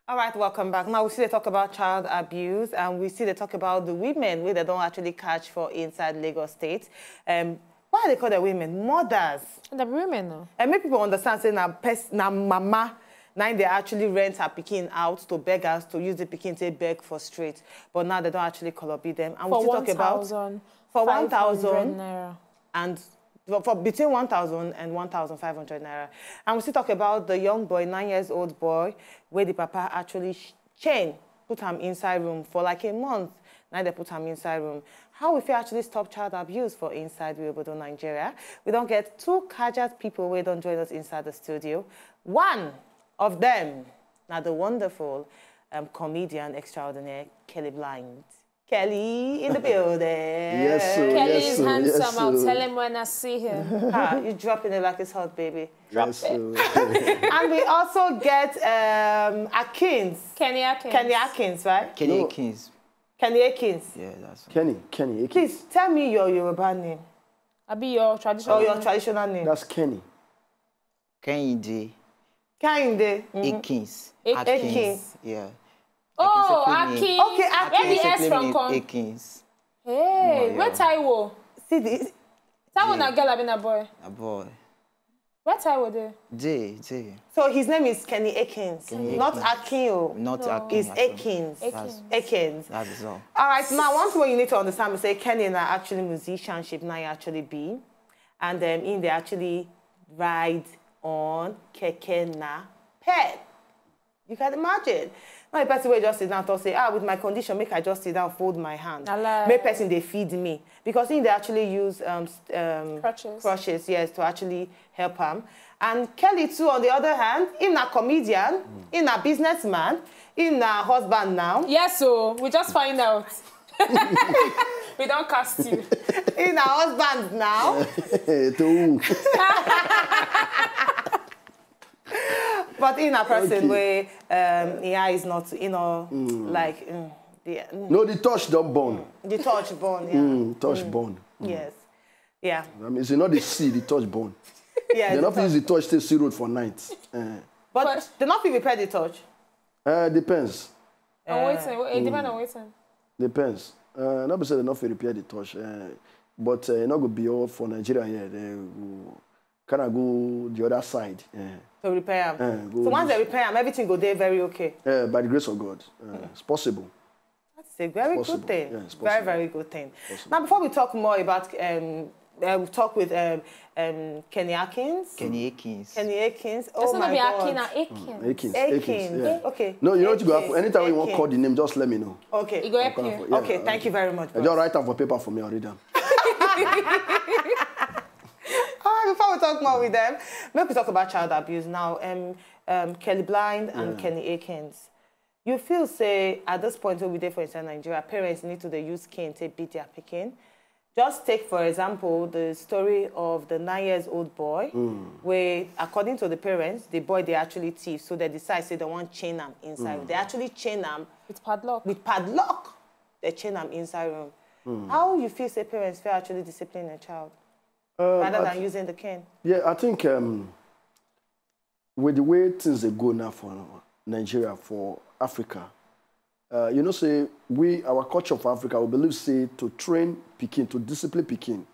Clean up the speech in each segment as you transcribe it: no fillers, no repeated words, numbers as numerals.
All right, welcome back. Now we see they talk about child abuse, and we see they talk about the women where they don't actually catch for inside Lagos State. Why they call the women mothers? The women, no. And make people understand, say na mama, now they actually rent her pikin out to beggars to use the pikin to beg for straight, but now they don't actually colobi them. And we still talk about for 1,000 naira and for between 1,000 and 1,500 naira. And we still talk about the young boy, 9-year-old boy, where the papa actually put him inside room for like a month. Now they put him inside room. How we feel actually stop child abuse for inside Obodo, Nigeria? We don't get two Kajat people who don't join us inside the studio. One of them, now the wonderful comedian extraordinaire, Kelly Blind. Kelly in the building. Yes, sir. Kelly yes, is sir. handsome. Yes, I'll tell him when I see him. You dropping it like it's hot, baby. Yes, And we also get Akins. Kenny Akins. Kenny Akins, right? Kenny Akins. Kenny Akins. Yeah, that's Kenny Akins. Please tell me your Yoruba name. I'll be your traditional Or your traditional name. That's Kenny. Kehinde Kehinde. Akins. Akins. Yeah. Oh, Akins. Okay, Where the S from come? Akins. Hey, where Taiwo? See this? Taiwo na girl, I been a boy. A boy. Where Taiwo there? J. So his name is Kenny Akins. Kenny Not Akins. Akinyo. Not Akins. It's Akins. Akins. That is all. All right, now one thing you need to understand is say Kenny na actually musicianship now actually be. And then in they actually ride on keke na pet. You can imagine. Now the person will just sit down and say, with my condition, make I just sit down, fold my hand. Make person they feed me. Because they actually use crutches, yes, to actually help him. And Kelly too, on the other hand, he's a comedian, he's a businessman, he's a husband now. Yes, so we just find out. We don't cast you. He's a husband now. But in a person where is not, like, No, the touch don't burn. The touch burn, yeah. Touch burn. Yes. Yeah. I mean, it's not the sea, the touch burn. Yeah. They're not use the touch to see road for night. But they're not people repair the touch. Depends. It depends on waiting. Depends. Not be say they're not repair the touch. But not go be all for Nigeria here. They kind of go the other side. To repair them. So once they repair them, everything go there very okay. By the grace of God. It's possible. That's a very good thing. Yeah, it's very, very good thing. Now, before we talk more about, we'll talk with Kenny Akins. Kenny Akins. Kenny Akins. Oh It's my not be God. Akins. Akins. Yeah. Okay. No, you know what you go happen. Anytime you want to call the name, just let me know. Okay. You go up here. Yeah, okay, thank you very much. Just write down for paper for me, I'll read them. Before we talk more with them, maybe we talk about child abuse now. Kelly Blind and Kenny Akins. You feel, say, at this point, we're there for inside Nigeria, parents need to use cane to beat their picking. Just take, for example, the story of the 9-year-old boy, where, according to the parents, the boy, they actually thief, so they decide, say, they want to chain them inside. They actually chain them with padlock. With padlock, they chain them inside room. How you feel, say, parents feel actually discipline a child? Rather than using the cane? Yeah, I think with the way things go now for Nigeria, for Africa, you know, say, our culture of Africa, we believe, say, to train Peking, to discipline Peking,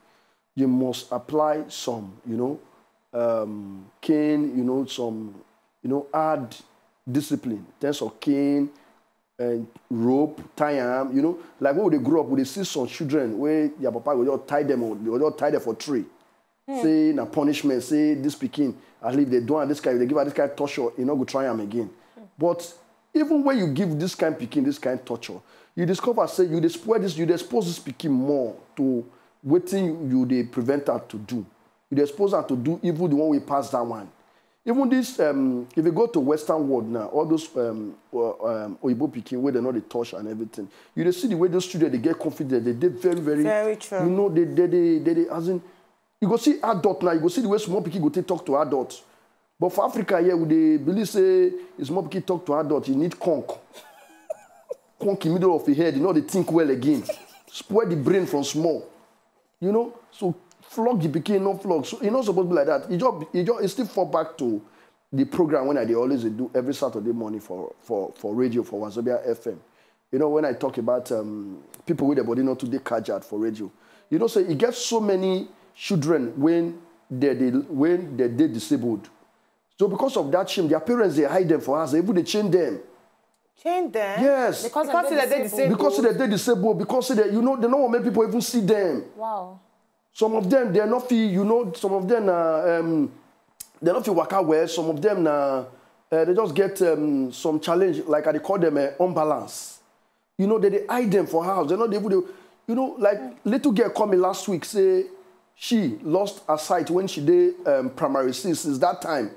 you must apply some, cane, add discipline, in terms of cane, and rope, tie them, like when they grow up, they see some children where their papa will just tie them, or they will just tie them for tree. Say, na punishment, say, this Peking, at least they don't have this guy, they give her this kind of torture, you know, go try him again. But even when you give this kind of Peking, this kind of torture, you discover, say, you expose this Peking more to what they prevent her to do. You expose her to do even the one we pass that one. Even this, if you go to Western world now, all those Oyibo Peking, where they know the touch and everything, you see the way those students, they get confident, they did very, very... Very true. You know, they as in, You go see adult now, you go see the way small pikin go take talk to adult. But for Africa here, they believe say small pikin talk to adult, you need conk. Conk in the middle of the head, you know they think well again. Spoil the brain from small. You know, so flog the pikin, no flog. So it's not supposed to be like that. It still fall back to the program when they always do every Saturday morning for radio, for Wazobia FM. You know, when I talk about people with their body not to dey cajard for radio. You know, so it gets so many children when they're disabled. So because of that shame, their parents, they hide them for us. They even chain them. Chain them? Yes. Because they're disabled. Because they're disabled. Because they, you know, they don't want many people even see them. Wow. Some of them, they're not feel, you know, some of them, they're not feel waka well. Some of them, they just get some challenge, like I call them unbalance. You know, they hide them for house. They're not able to, you know, like little girl called me last week, say she lost her sight when she did primary 6. Since that time,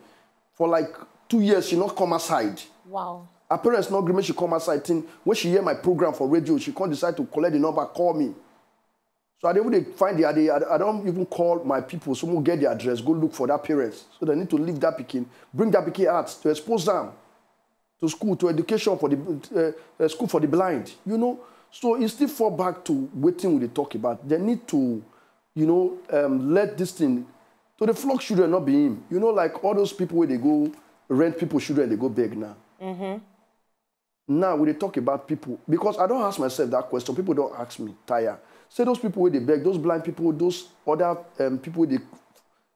for like 2 years, she not come outside. Wow. Her parents not agree she come outside. When she hear my program for radio, she can't decide to collect the number, call me. So I didn't find I don't even call my people. Someone get the address, go look for that parents. So they need to leave that pikin, bring that pikin out to expose them to school, to education for the school for the blind. You know, so it still fall back to waiting with the talk about. They need to, you know, let this thing to the flock children not be him. You know, like all those people where they go rent people children, they go beg now. Now when they talk about people, because I don't ask myself that question. People don't ask me, Taya. Say those people where they beg, those blind people, those other people where they,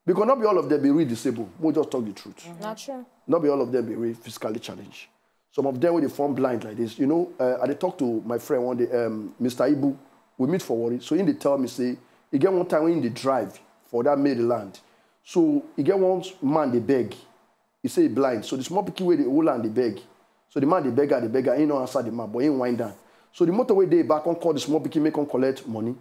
because not be all of them be really disabled. We'll just talk the truth. Not true. Not be all of them be really physically challenged. Some of them when they form blind like this. You know, I talked to my friend one day, Mr. Ibu. We meet for worry. So he tell me, say, he get one time when they drive for that Maryland. So he get one man they beg. He say he blind. So the small people where they hold and they beg. So the man they beggar, he no answer the man, but he wind down. So the motorway they back on call the small pikin, make on collect money.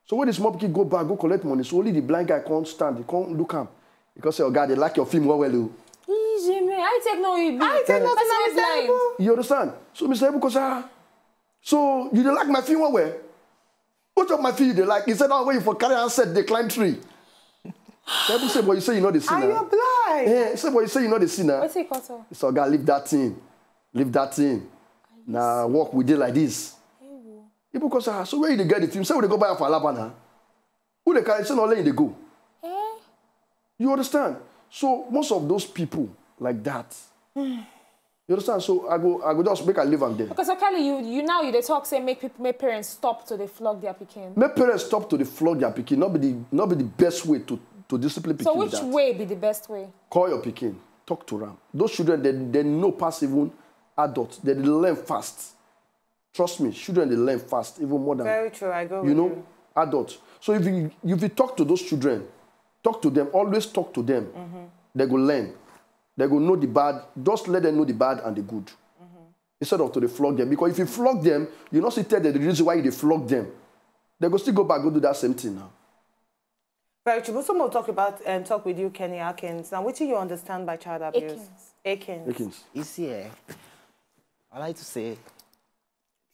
So when the small pikin go back, go collect money. So only the blind guy can't stand, he can't look him. Because say, oh God, they like your film well. Easy, man. I take no EB. I take no blind. You understand? So Mr. Ebu goes, so you don't like my film well? What of my film you like? He said, oh, when you for carry and set the climb tree. So Ebu said, but you say you know the sinner. Are you blind? Yeah, he said, but you say you know the sinner. What's it called? So God, leave that thing. Leave that thing. Now walk with it like this. People go say, so where you get the film? Say we go buy for Alabama. Who they carry? Say no let they go. You understand? So most of those people like that. You understand? So I go just make a live and then. Because so Kelly, you they talk say make parents stop to they flog their pikin. Make parents stop to the flog their pikin. Not be the best way to discipline pikin. So which way be the best way? Call your pikin. Talk to them. Those children they know pass even adults. They learn fast. Trust me, children they learn fast, even more than Very true, I go with you know, adults. So if you talk to those children, talk to them, always talk to them. They go learn. They go know the bad. Just let them know the bad and the good. Instead of to they flog them. Because if you flog them, you not see tell them the reason why they flog them. They go still go back, go do that same thing now. Very true. But someone will talk about and talk with you, Kenny Akins. Now, what do you understand by child abuse? Akins. You see, I like to say.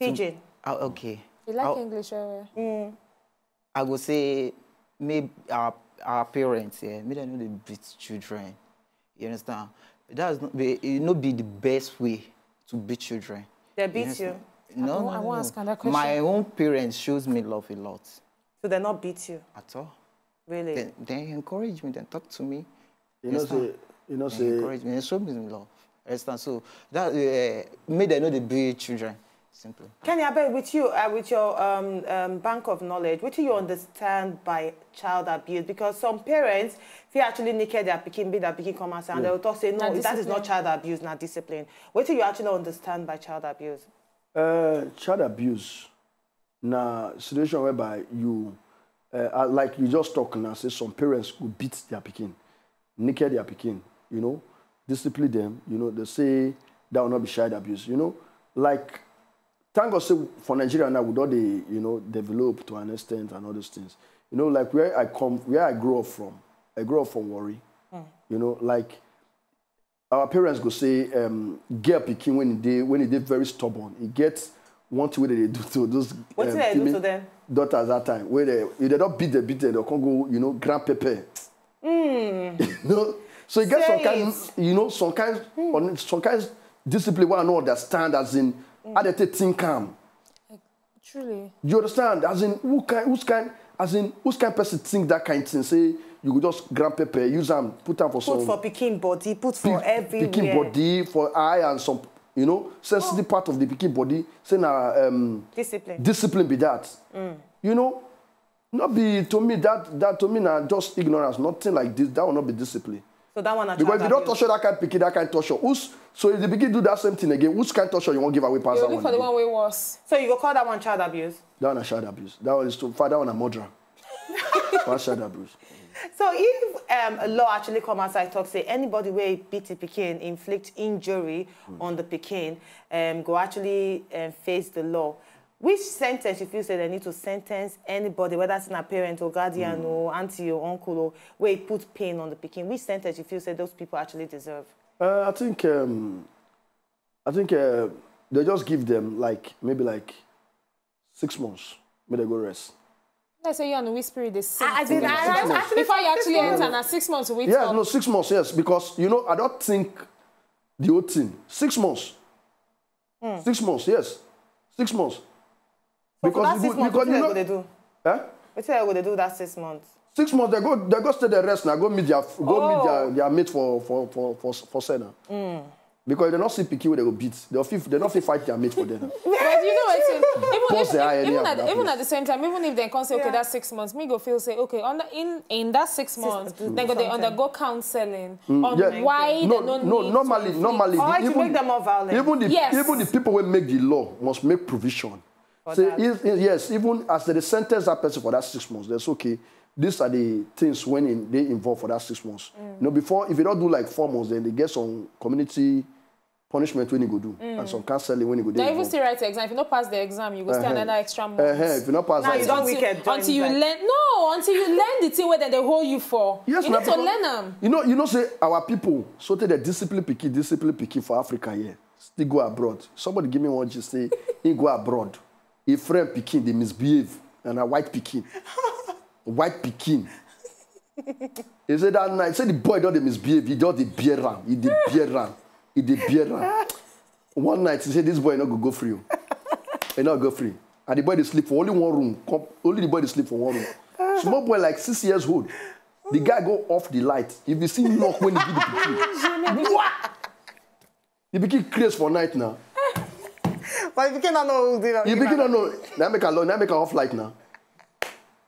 Pigeon. Okay. You like English, I would say maybe our parents, may they know they beat children. You understand? That is not be the best way to beat children. They beat you? No. I want to ask that question. My own parents shows me love a lot. So they not beat you? At all. Really? They encourage me, they talk to me. They encourage me, they show me love. Understand? So that may they know they beat children. Simple. Kenny, I bet with you, with your bank of knowledge, what do you understand by child abuse? Because some parents, if you actually naked their pikin, be their pikin come outside, and they'll talk, say, no, that is not child abuse, not discipline. What do you actually understand by child abuse? Child abuse, na situation whereby you, like you just talk now, say some parents will beat their pikin, naked their pikin, you know, discipline them, you know, they say that will not be child abuse, you know, like. Thank God, say for Nigeria now, with all the, you know, develop to an extent and all those things. You know, like where I grew up from, I grew up from Warri. You know, like our parents go say, girl pikin when he did very stubborn. He gets one thing they do to those What did they do to them? daughters that time, where they, if they don't beat them, they can't go, you know, grand pepper. You know? So you get some kind, you know, some kind discipline where I don't understand, as in, how they think calm. Truly. You understand? As in, whose kind person think that kind of thing? Say, you could just grab pepper, use them, put them for some... Put for picking body, put for everywhere. Picking body, for eye and some, you know, sensitive part of the picking body. Say now, discipline. Discipline be that. You know, not be, to me, that to me now, just ignorance, nothing like this. That will not be discipline. So that one... Because if you don't touch that kind of picking, that kind of touch, so if the pikin do that same thing again, which kind of touch you won't give away past You that look one? for the one way worse. So you go call that one child abuse? That one is child abuse. That one is to father one a murderer. That's child abuse. So if a law actually come outside talk, say anybody where beat the pikin, inflict injury on the pikin, go actually face the law, which sentence you feel say they need to sentence anybody, whether it's a parent or guardian or auntie or uncle, or where it put pain on the pikin, which sentence you feel say those people actually deserve? I think they just give them maybe 6 months. May they go rest. Let's say you and the whisper the same. Before you actually enter, now 6 months to wait. Yeah, no, 6 months, yes, because you know I don't think the whole thing. 6 months. 6 months, yes, 6 months. So because you know they do. Eh? What will they do that 6 months? 6 months, they go stay the rest now. Go meet their mate for center. Because they don't see picky, they go beat. They don't fight their mate for them. But you know what? Even at the same time, even if they can say, okay, that's 6 months, me go feel say, okay, in that 6 months, they go they undergo counseling on why they don't need normally. Or to make them more violent. Even the people who make the law must make provision. Say, yes, even as they sentence that person for that 6 months, that's okay. These are the things when they involve for that 6 months. You know, before, if you don't do like 4 months, then they get some community punishment when you go do, and some counseling when you go do. Now, even still write the exam. If you not pass the exam, you go stay another extra month. If you not pass now that you exam. don't wicked. Until you learn. No, until you learn the thing where they hold you for. Yes, you need to learn them. You know, say our people, so they discipline picky for Africa here. Still go abroad. Somebody give me one just say, he go abroad. A friend Pekin, they misbehave, and a white Pekin. White Pekin. He said that night, say the boy don't misbehave, he don't the beer ram. He the beer ram. One night, he said, this boy not go free. He not go free. And the boy they sleep for only one room. Only the boy they sleep for one room. Small boy like 6 years old. The guy go off the light. If you see knock when he give the Pekin. The Pekin crazy for night now. But if you cannot know, you begin to know. Now make a off light now.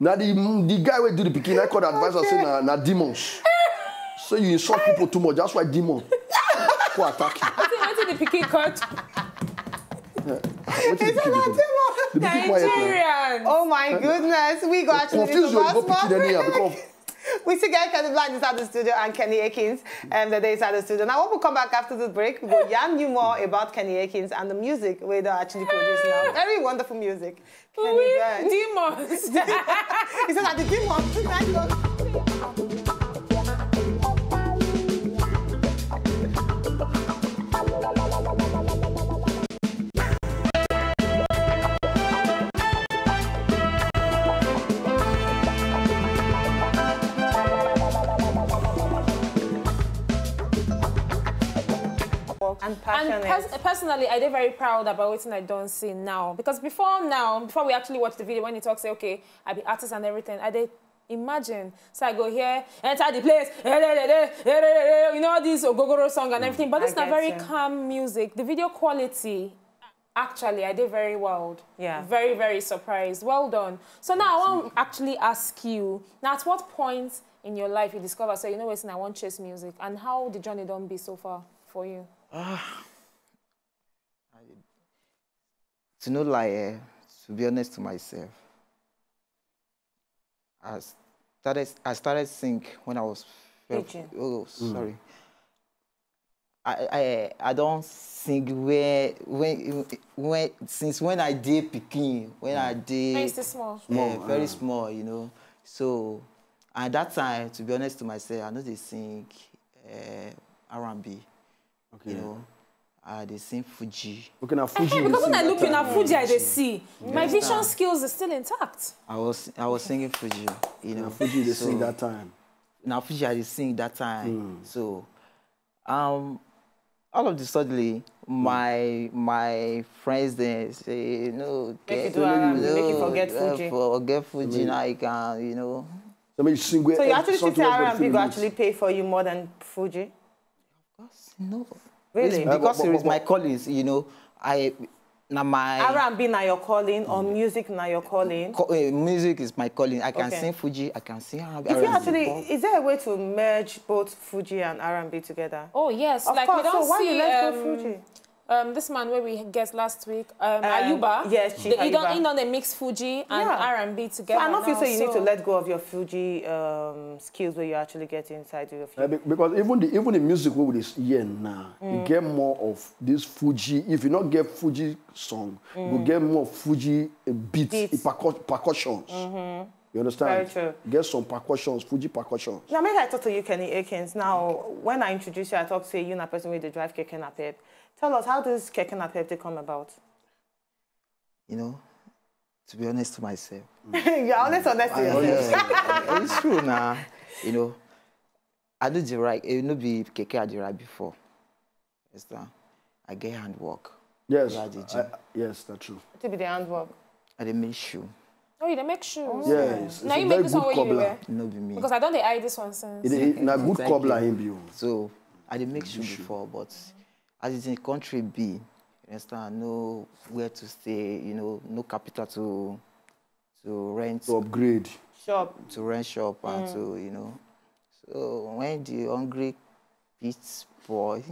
Now the guy will do the picking. I call the advisor say na demons. So you insult people too much. That's why demon. Go attack you. What's the picking cut? Nigerian. Oh my goodness, we got actually confused you go picking anyhow because. We still get Kenny Blind inside the studio and Kenny Akins the day inside the studio. Now, when we come back after this break, we will yarn you more about Kenny Akins and the music where they actually produce now. Very wonderful music. Kenny Blind. Demons. He said that the demons. And personally, I did very proud about what I don't see now. Because before we actually watch the video, when you talk, say, okay, I be artist and everything, I did imagine. So I go here, enter the place, you know, this Ogogoro song and everything. But it's not very calm music. The video quality, actually, I did very well. Yeah. Very, very surprised. Well done. So now I want to actually ask you, now at what point in your life you discover, so you know, I want to chase music, and how the journey done be so far for you? To not lie, to be honest to myself, I started sing when I was 12. Oh, sorry. I don't sing since when I did Peking, when I did. Very small. Very small, you know. So at that time, to be honest to myself, I know they sing R&B. Okay. You know, they sing Fuji. Okay, now Fuji. Because when I look in at a Fuji, I dey see. My vision skills is still intact. I was singing Fuji, you know. Fuji, they sing that time. Now Fuji, I dey sing that time. So, all of the suddenly, my friends then say, no, Make you forget Fuji. Forget Fuji now. You can, you know. So you actually think R&B will actually pay for you more than Fuji? No. Really? It's because it is my callings, you know. R&B now your calling or music now your calling? Music is my calling. I can sing Fuji, I can sing R&B. Is there a way to merge both Fuji and R&B together? Oh yes, Of like course. we don't So why see you let's go Fuji? this man where we guessed last week, Ayuba. Yes, Chief He Ayuba. don't mix Fuji and R&B together. So I don't feel now, so you need to let go of your Fuji skills where you actually get inside your Fuji. Because even the music we this year now, you get more of this Fuji. If you not get Fuji song, you get more Fuji beats. Percussions. You understand? Very true. Get some percussions, Fuji percussions. Now, maybe I talk to you, Kenny Akins. Now, when I introduce you, I talk to you, a person with the drive Keke Napep. Tell us, how does Keke Napep come about? You know, to be honest to myself. You're honest to yourself. It's true now. You know, I do the right. It no be Keke I the right before. Understand? I get handwork. Yes, yes, that's true. To be the handwork. I dey make shoe. Oh, you dey make shoes. Yes. Now you make this one where you wear. No be me. Because I don't dey eye this one since. Na good cobbler him be. So I dey make shoe before, but as it's in country B, you understand, no where to stay, you know, no capital to rent. To upgrade. Shop. To rent shop and to, you know. So when the hungry pit boy,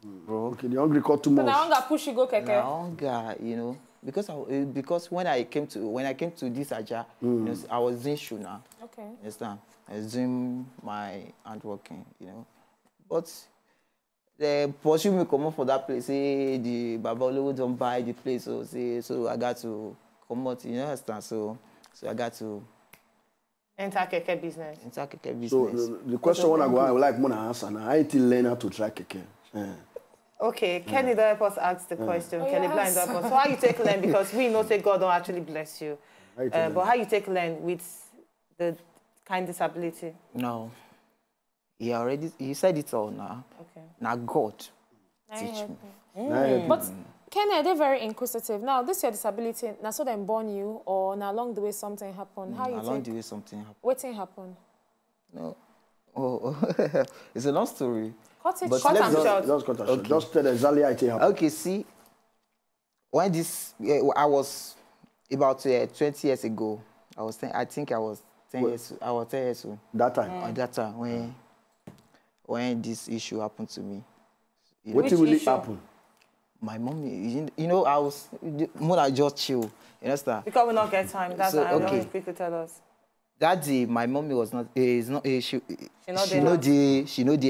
bro. Okay, the hungry got too much. So now hunger push you go Keke. Now hunger, you know. Because when I came to this Aja, you know, I was doing shoe now. Okay. Understand? I was doing my handworking, you know. But they pursue me come up for that place. Say the Baba Olowo don't buy the place, so I got to come out. You understand? So I got to enter Keke business. Enter Keke business. So the question I would like more to answer now. I need to learn how to try Keke. Okay, Kenny Dorpos asked the question. Kenny Blind Dorpos. So how you take learn? Because we know say God don't actually bless you. But how you take learn with the kind disability? No. He said it all now. Okay. Now God teach me. But Kenny, they're very inquisitive. Now, this your disability, now so them born you, or now along the way something happened. How you take? Along the way something happened. What thing happened? No. Oh, it's a long story. Cut it But short. Just cut it short. Just tell exactly how it happened. Okay, see, when this, I was about 20 years ago. I think I was 10 years. I was 10 years old. That time. At that time, when this issue happened to me. What really happened? My mommy, you know, I was more than just chill. You understand? Because we not get time. That's why I always people tell us. That day, my mommy was not. She know the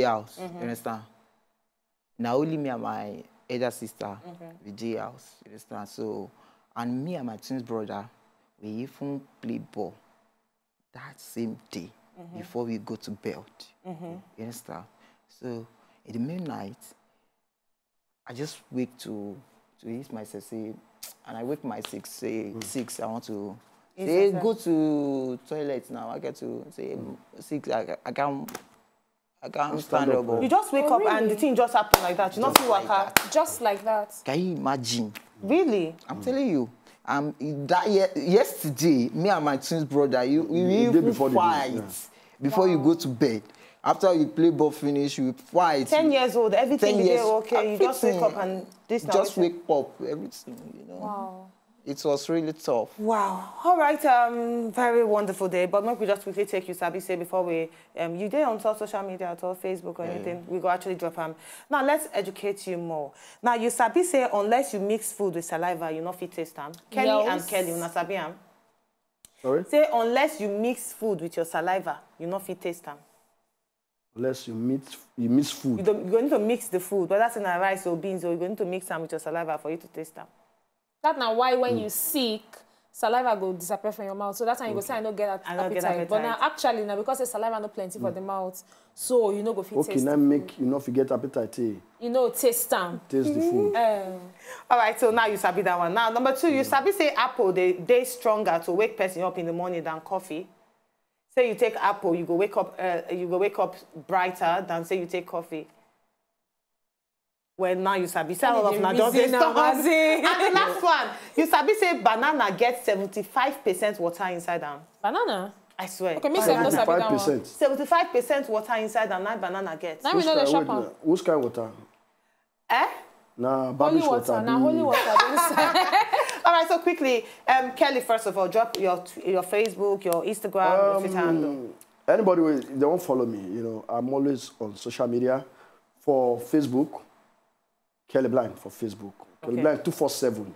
house. You understand? Now only me and my elder sister with the house. You understand? So, and me and my twin brother, we even play ball that same day before we go to bed. You understand? So, in the midnight, I just wake to eat myself. Say, and I wake myself. Say 6. I want to. Say, go to toilet now. I get to say 6. I can't stand up. You just wake up and the thing just happen like that. You not feel like just like that. Can you imagine? Really? I'm telling you. Yesterday, me and my twin brother, we even fight before you go to bed. After you play ball finish, you fight. 10 years old, everything is okay. You just wake up and this. Just wake up, everything. You know. Wow. It was really tough. Wow. All right. Very wonderful day. But maybe we just quickly take you, Sabi, say before we, you did on social media at all, Facebook or anything, we go actually drop Now, let's educate you more. Now, you Sabi say, unless you mix food with saliva, you not fit taste them. Kenny and Kelly, you not Sabi am. Sorry? Say, unless you mix food with your saliva, you not fit taste them. Unless you mix food. You're going to mix the food, whether it's in a rice or beans, or you're going to mix them with your saliva for you to taste them. That's now why when you sick, saliva go disappear from your mouth. So that's how you go say I don't get appetite. But now actually now because the saliva no plenty for the mouth, so you know go fit taste. Okay, now make you know forget appetite. You know taste them. Taste the food. All right, so now you sabi that one. Now number 2, you sabi say apple they stronger to wake person up in the morning than coffee. Say you take apple, you go wake up brighter than say you take coffee. Well, now you sabi say all of now just stop. And the last one, you sabi say banana gets 75% water inside them. Banana? I swear. Okay, me say no sabi that one. 75% water inside them, now banana gets. Now we know the shop on. Which kind of water? Eh? Nah, holy water. Now holy water. All right, so quickly, Kelly, first of all, drop your Facebook, your Instagram, your Twitter handle. Anybody they don't follow me, you know, I'm always on social media. For Facebook, Kelly Blind for Facebook. Kelly Blind 247.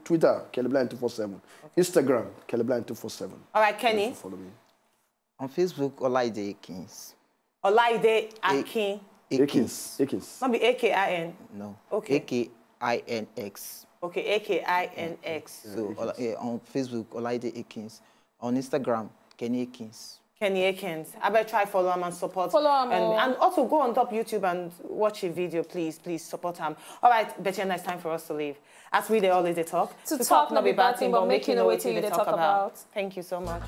Twitter, Kelly Blind 247. Instagram, Kelly Blind 247. All right, Kenny. Follow me. On Facebook, Olaide Akins. Olaide Akin. Akins. Not be A-K-I-N. No. Okay. A-K-I-N-X. Okay, A-K-I-N-X. So on Facebook, Olaide Akins. On Instagram, Kenny Akins. Kenny Akins. I better try follow him and support. Follow him. And also go on top YouTube and watch a video, please. Please support him. All right, Bettina, it's time for us to leave. As we always talk. To talk not be bad thing, but make you know what you talk about. Thank you so much.